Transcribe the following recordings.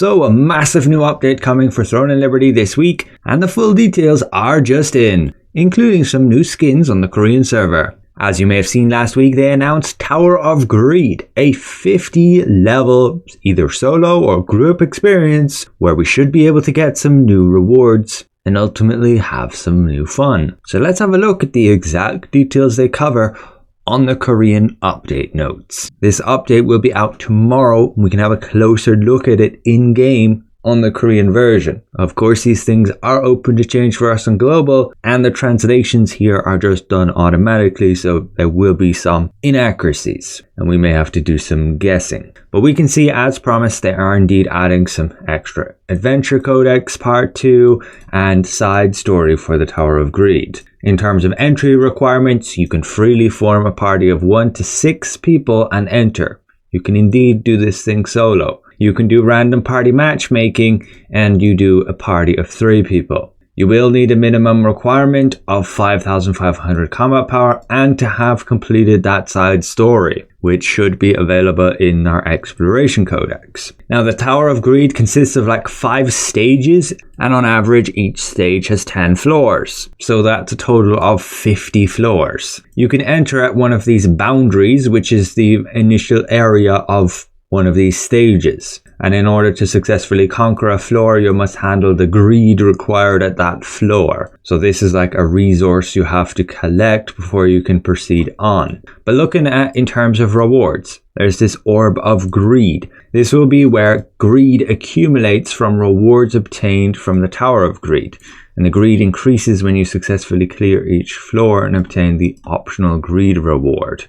So a massive new update coming for Throne and Liberty this week, and the full details are just in, including some new skins on the Korean server. As you may have seen last week, they announced Tower of Greed, a 50 level either solo or group experience where we should be able to get some new rewards and ultimately have some new fun. So let's have a look at the exact details they cover on the Korean update notes. This update will be out tomorrow. We can have a closer look at it in game on the Korean version. Of course, these things are open to change for us on global, and the translations here are just done automatically, so there will be some inaccuracies and we may have to do some guessing. But we can see, as promised, they are indeed adding some extra Adventure Codex Part 2 and side story for the Tower of Greed. In terms of entry requirements, you can freely form a party of 1 to 6 people and enter. You can indeed do this thing solo. You can do random party matchmaking, and you do a party of 3 people. You will need a minimum requirement of 5,500 combat power and to have completed that side story, which should be available in our exploration codex. Now, the Tower of Greed consists of like 5 stages, and on average each stage has 10 floors. So that's a total of 50 floors. You can enter at one of these boundaries, which is the initial area of one of these stages. And in order to successfully conquer a floor, you must handle the greed required at that floor. So this is like a resource you have to collect before you can proceed on. But looking at in terms of rewards, there's this Orb of Greed. This will be where greed accumulates from rewards obtained from the Tower of Greed. And the greed increases when you successfully clear each floor and obtain the optional greed reward.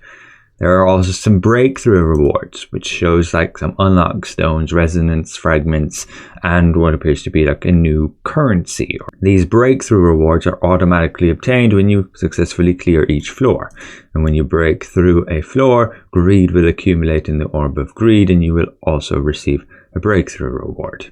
There are also some breakthrough rewards, which shows like some unlock stones, resonance fragments, and what appears to be like a new currency. These breakthrough rewards are automatically obtained when you successfully clear each floor. And when you break through a floor, greed will accumulate in the Orb of Greed, and you will also receive a breakthrough reward.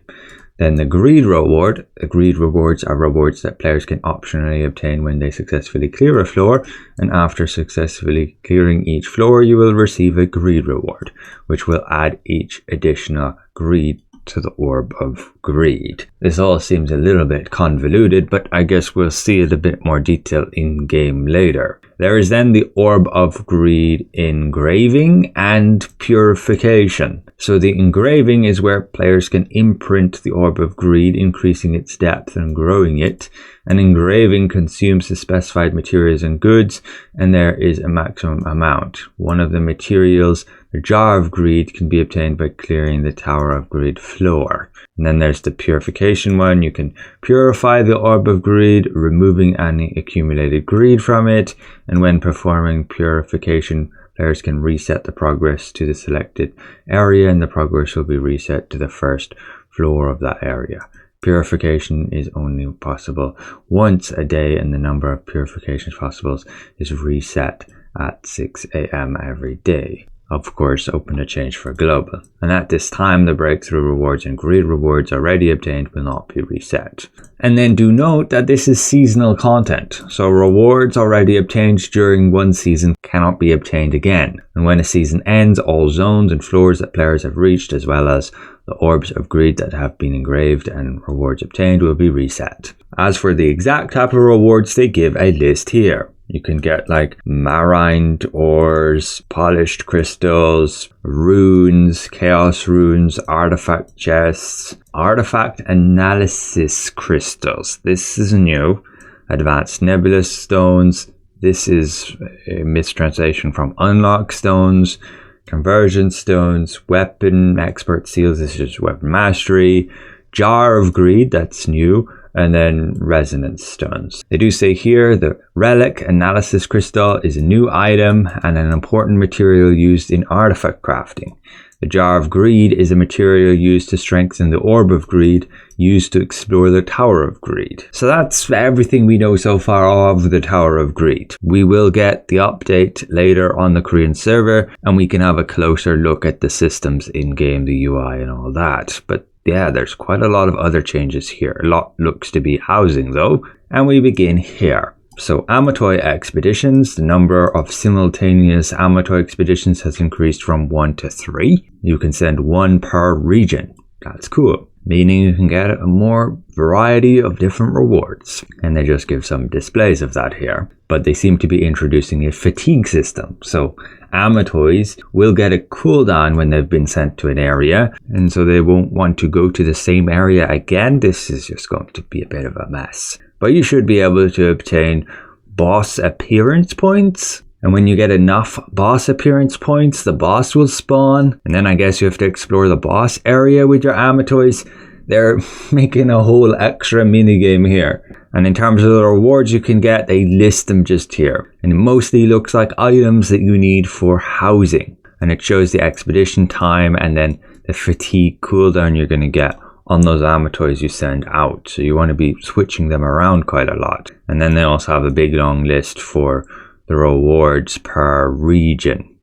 Then the greed reward. The greed rewards are rewards that players can optionally obtain when they successfully clear a floor, and after successfully clearing each floor you will receive a greed reward, which will add each additional greed to the Orb of Greed. This all seems a little bit convoluted, but I guess we'll see it a bit more detail in game later. There is then the Orb of Greed Engraving and Purification. So the engraving is where players can imprint the Orb of Greed, increasing its depth and growing it. An engraving consumes the specified materials and goods, and there is a maximum amount. One of the materials, the Jar of Greed, can be obtained by clearing the Tower of Greed floor. And then there's the Purification one. You can purify the Orb of Greed, removing any accumulated greed from it. And when performing Purification, players can reset the progress to the selected area, and the progress will be reset to the first floor of that area. Purification is only possible once a day, and the number of purifications possible is reset at 6 AM every day. Of course, open to change for global. And at this time, the breakthrough rewards and greed rewards already obtained will not be reset. And then do note that this is seasonal content, so rewards already obtained during one season cannot be obtained again. And when a season ends, all zones and floors that players have reached, as well as the Orbs of Greed that have been engraved and rewards obtained, will be reset. As for the exact type of rewards, they give a list here. You can get like marined ores, polished crystals, runes, chaos runes, artifact chests, artifact analysis crystals. This is new. Advanced nebulous stones. This is a mistranslation from unlock stones, conversion stones, weapon expert seals. This is weapon mastery. Jar of Greed, that's new. And then resonance stones. They do say here the relic analysis crystal is a new item and an important material used in artifact crafting. The Jar of Greed is a material used to strengthen the Orb of Greed, used to explore the Tower of Greed. So that's everything we know so far of the Tower of Greed. We will get the update later on the Korean server, and we can have a closer look at the systems in game, the UI and all that. But yeah, there's quite a lot of other changes here. A lot looks to be housing though, and we begin here. So Amitoi expeditions, the number of simultaneous Amitoi expeditions has increased from 1 to 3. You can send 1 per region. That's cool. meaning you can get a more variety of different rewards. And they just give some displays of that here. But they seem to be introducing a fatigue system. So Amitois will get a cooldown when they've been sent to an area, and so they won't want to go to the same area again. This is just going to be a bit of a mess. But you should be able to obtain boss appearance points. And when you get enough boss appearance points, the boss will spawn. And then I guess you have to explore the boss area with your Amitois. They're making a whole extra minigame here. And in terms of the rewards you can get, they list them just here. And it mostly looks like items that you need for housing. And it shows the expedition time and then the fatigue cooldown you're going to get on those Amitois you send out. So you want to be switching them around quite a lot. And then they also have a big long list for the rewards per region.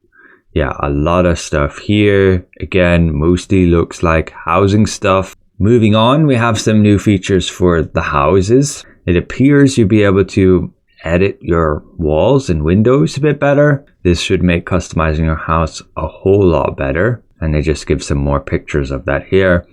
Yeah, a lot of stuff here. Again, mostly looks like housing stuff. Moving on, we have some new features for the houses. It appears you'll be able to edit your walls and windows a bit better. This should make customizing your house a whole lot better. And they just give some more pictures of that here.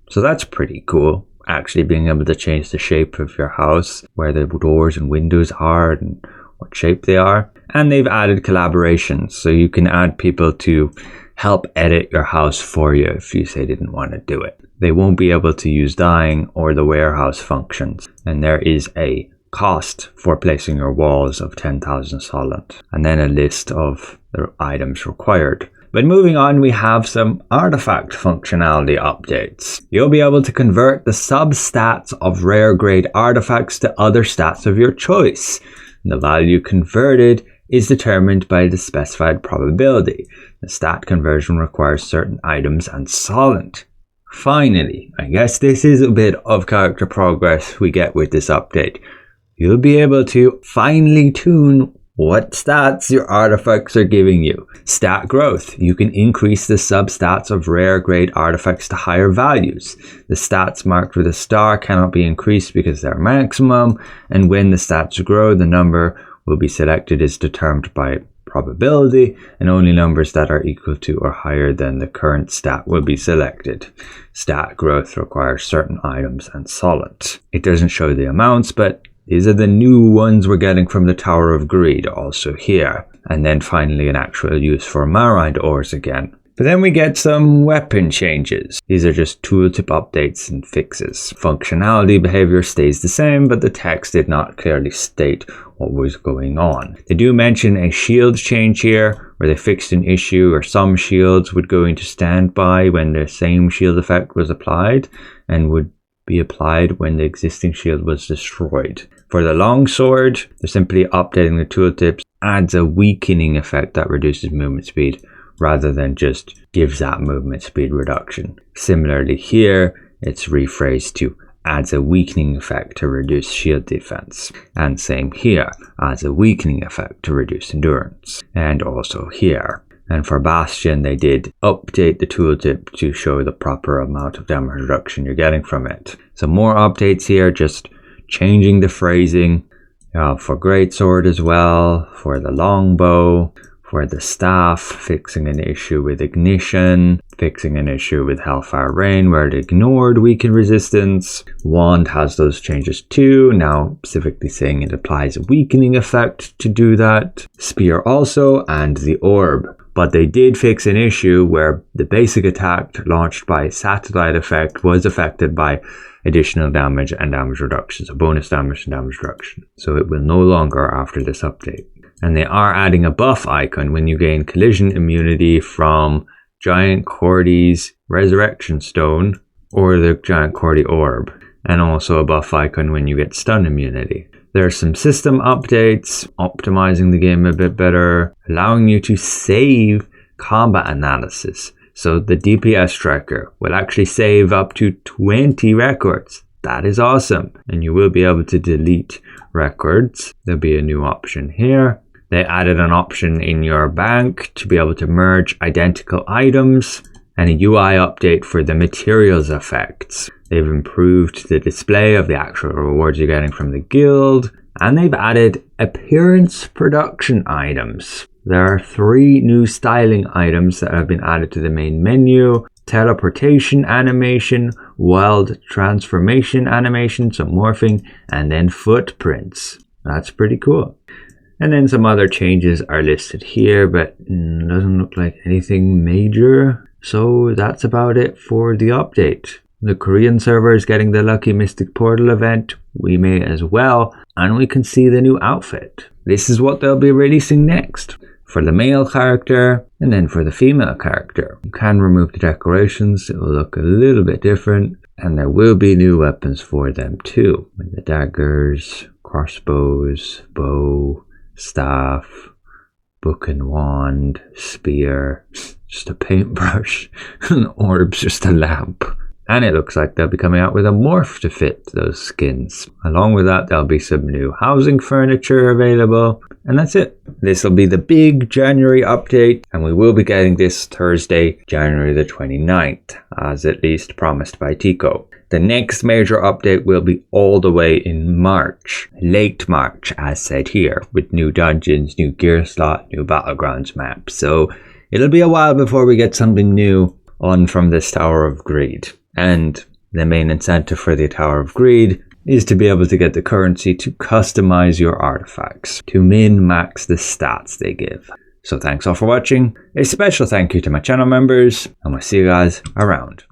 So that's pretty cool. Actually being able to change the shape of your house, where the doors and windows are and what shape they are. And they've added collaborations. So you can add people to help edit your house for you if you say they didn't want to do it. They won't be able to use dyeing or the warehouse functions. And there is a cost for placing your walls of 10,000 solent. And then a list of the items required. But moving on, we have some artifact functionality updates. You'll be able to convert the sub-stats of rare grade artifacts to other stats of your choice. The value converted is determined by the specified probability. The stat conversion requires certain items and solent. Finally, I guess this is a bit of character progress we get with this update. You'll be able to finely tune what stats your artifacts are giving you. Stat growth. You can increase the substats of rare grade artifacts to higher values. The stats marked with a star cannot be increased because they're maximum, and when the stats grow, the number will be selected is determined by probability, and only numbers that are equal to or higher than the current stat will be selected. Stat growth requires certain items and solent. It doesn't show the amounts, but these are the new ones we're getting from the Tower of Greed also here. And then finally an actual use for Marine ores again. But then we get some weapon changes. These are just tooltip updates and fixes. Functionality behavior stays the same, but the text did not clearly state what was going on. They do mention a shield change here, where they fixed an issue where some shields would go into standby when the same shield effect was applied, and would be applied when the existing shield was destroyed. For the longsword, they're simply updating the tooltips, adds a weakening effect that reduces movement speed, rather than just gives that movement speed reduction. Similarly here, it's rephrased to adds a weakening effect to reduce shield defense. And same here, adds a weakening effect to reduce endurance. And also here. And for Bastion, they did update the tooltip to show the proper amount of damage reduction you're getting from it. So more updates here, just changing the phrasing for Greatsword as well, for the longbow, for the staff, fixing an issue with ignition, fixing an issue with Hellfire Rain where it ignored weaken resistance. Wand has those changes too, now specifically saying it applies a weakening effect to do that. Spear also, and the orb. But they did fix an issue where the basic attack launched by satellite effect was affected by additional damage and damage reduction, so bonus damage and damage reduction. So it will no longer after this update. And they are adding a buff icon when you gain collision immunity from Giant Cordy's Resurrection Stone or the Giant Cordy Orb. And also a buff icon when you get stun immunity. There are some system updates, optimizing the game a bit better, allowing you to save combat analysis. So the DPS tracker will actually save up to 20 records. That is awesome. And you will be able to delete records. There'll be a new option here. They added an option in your bank to be able to merge identical items, and a UI update for the materials effects. They've improved the display of the actual rewards you're getting from the guild, and they've added appearance production items. There are 3 new styling items that have been added to the main menu. teleportation animation, wild transformation animation, some morphing, and then footprints. That's pretty cool. And then some other changes are listed here, but doesn't look like anything major. So that's about it for the update. The Korean server is getting the Lucky Mystic Portal event. We may as well, and we can see the new outfit. This is what they'll be releasing next. For the male character, and then for the female character. You can remove the decorations, it will look a little bit different, and there will be new weapons for them too. The daggers, crossbows, bow, staff, book and wand, spear, just a paintbrush, and orbs, just a lamp. And it looks like they'll be coming out with a morph to fit those skins. Along with that, there'll be some new housing furniture available. And that's it. This will be the big January update. And we will be getting this Thursday, January the 29th, as at least promised by Tico. The next major update will be all the way in March, late March, as said here, with new dungeons, new gear slot, new battlegrounds map. So it'll be a while before we get something new on from this Tower of Greed. And the main incentive for the Tower of Greed is to be able to get the currency to customize your artifacts, to min-max the stats they give. So thanks all for watching. A special thank you to my channel members, and we'll see you guys around.